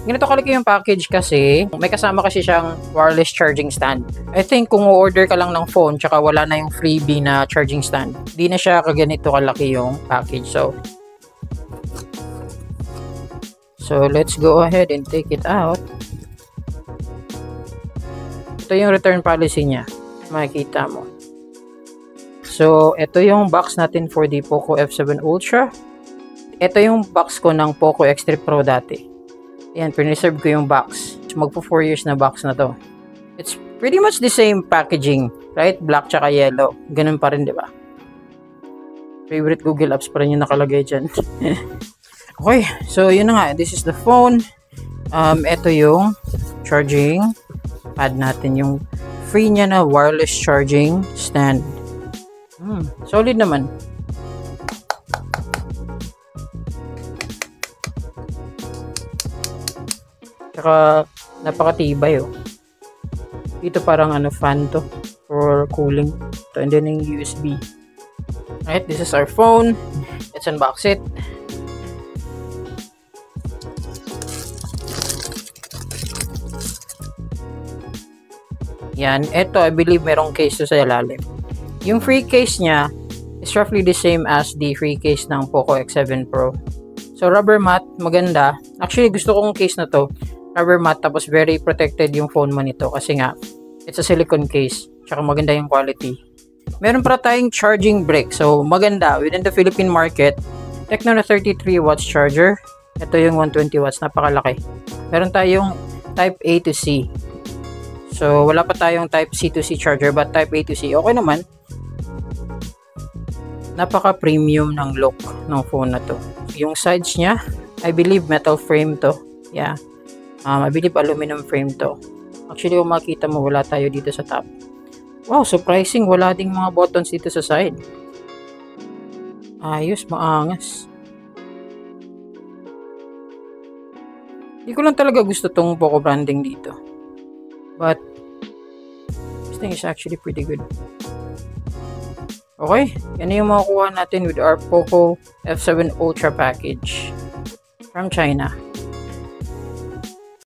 Ganito kalaki yung package kasi may kasama kasi siyang wireless charging stand. I think kung order ka lang ng phone tsaka wala na yung freebie na charging stand, di na siya kaganito kalaki yung package. So let's go ahead and take it out. Ito yung return policy niya. Makikita mo. So ito yung box natin for the Poco F7 Ultra. Ito yung box ko ng Poco X3 Pro dati. Ayan, preserve ko yung box. Magpo 4 years na box na to. It's pretty much the same packaging, right? Black tsaka yellow. Ganun pa rin, di ba? Favorite Google apps pa rin yung nakalagay dyan. Okay, so yun na nga. This is the phone. Ito yung charging pad natin. Yung free niya na wireless charging stand. Solid naman. Tsaka napakatibay oh. Dito parang fan to for cooling. Ito, and then yung USB. Alright, this is our phone. Let's unbox it. Yan, ito I believe merong case to sa ilalim. Yung free case niya is roughly the same as the free case ng Poco X7 Pro. So rubber mat, maganda. Actually gusto kong case na to. Rubber mat, tapos very protected yung phone mo nito kasi nga it's a silicone case, tsaka maganda yung quality. Meron pa tayong charging brick, so maganda within the Philippine market. Tecno na 33 watts charger. Ito yung 120 watts, napakalaki. Meron tayong type A to C, so wala pa tayong type C to C charger, but type A to C okay naman. Napaka premium ng look ng phone na to. Yung sides nya I believe metal frame to, yeah. I believe aluminum frame to. Actually, kung makita mo, wala tayo dito sa top. Wow, surprising. Wala ding mga buttons dito sa side. Ayos, maangas. Hindi ko lang talaga gusto tong Poco branding dito. But, this thing is actually pretty good. Okay, yan yung makukuha natin with our Poco F7 Ultra package from China.